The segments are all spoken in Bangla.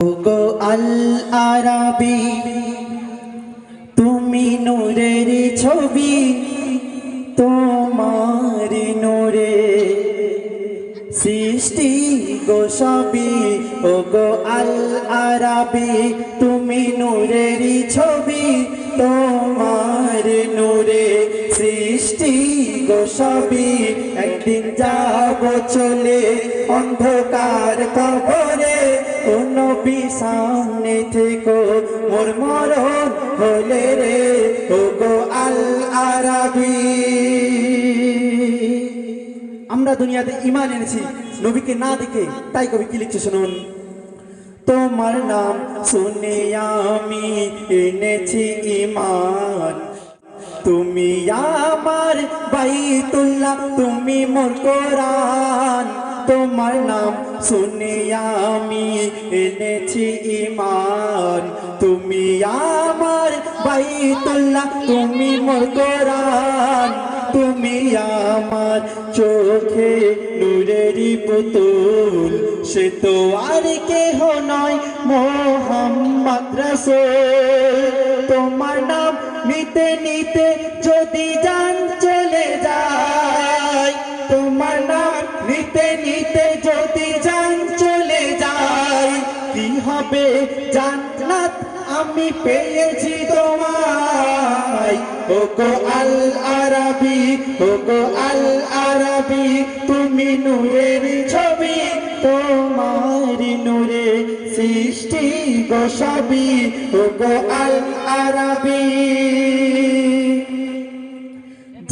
ওগো আল আরাবী তুমি নূরের ছবি, তোমার নূরে সৃষ্টি গো সবই। ওগো আল আরাবী তুমি নূরের ছবি, তোমার নূরে সৃষ্টি গো সবই। একদিন যাব চলে অন্ধকার কবরে, ও নবী সামনে থেকো মোর মরণ হলে রে। ওগো আল আরাবী আমরা দুনিয়াতে ঈমান এনেছি নবীকে না দেখে, তাই কবি কি লিখছে শুনুন। তোমার নাম শুনে আমি এনেছি ঈমান, তুমি আমার বাইতুল্লাহ, তুমি মোর কোরআন। তোমার নাম শুনে আমি এনেছি ঈমান, তুমি আমার বাইতুল্লাহ, তুমি মোর কোরআন। তুমি আমার চোখে নূরেরই পুতুল, সে তো আর কেহ নয় মুহাম্মদ রাসূল। তোমার নাম নিতে নিতে যদি জান চলে যায়, তোমার নাম নিতে নিতে যদি জান চলে যায়, কি হবে জান্নাত আমি পেয়েছি তোমায়। ওগো আল আরাবী, ওগো আল আরাবী তুমি নূরের ছবি, তোমার নূরে সৃষ্টি গো সবই। ওগো আল আরাবী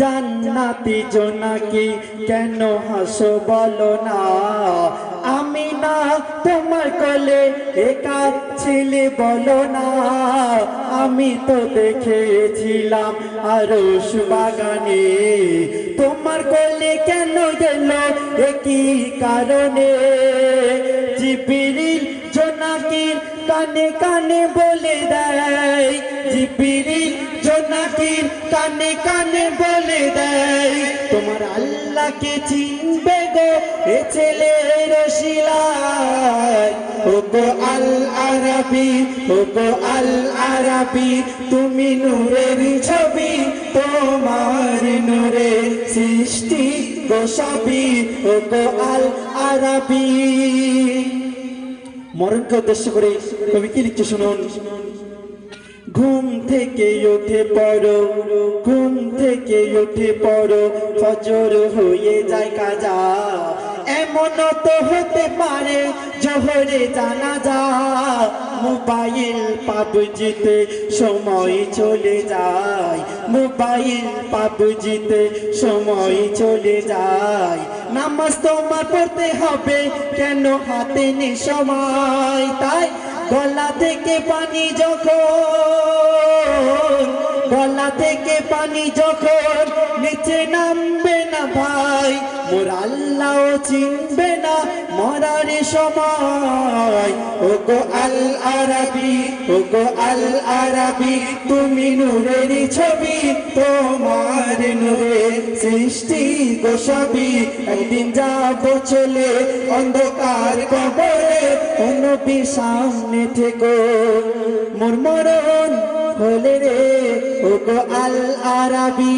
জান্নাতি জোনাকি কেন হাসো বলো না, আমি না তোমার কোলে একা ছিলে বলো না। আমি তো দেখেছিলাম আরশ বাগানে, তোমার কোলে কেন গেল একই কারণে। জিবরিল জোনাকির কানে কানে বলে দেয়, জিবরিল জোনাকির কানে কানে বলে দেয়, তোমার আল্লাহকে চিনবে গো এ ছেলের শিলায়। ওগো আল আরাবী, ওগো আল আরাবী তুমি নূরের ছবি, তোমার নূরে সৃষ্টি গো সবই। ওগো আল আরাবী মরণকে উদ্দেশ্য করে কবি কি লিখছে শুনুন। ঘুম থেকে উঠে পড়ো, ঘুম থেকে উঠে পড়ো, ফজর হয়ে যায় কাজা। এমন তো হতে পারে জোহরে জানাজা, মোবাইল পাবজিতে সময় চলে যায়, মোবাইল পাবজিতে সময় চলে যায়। নামাজ তোমার পড়তে হবে কেন হাতে নেই সময়, তাই গলা থেকে পানি যখন, গলা থেকে পানি যখন নিচে নামবে না ভাই, মোর আল্লাহ চিনবে না মরার সময়। ওগো আল আরাবী, ওগো আল আরাবী তুমি নূরের ছবি, তোমার নূরে সৃষ্টি গো সবই। একদিন যাব চলে অন্ধকার কবরে, ও নবী সামনে থেকো মোর মরণ হলে রে। ওগো আল আরাবী।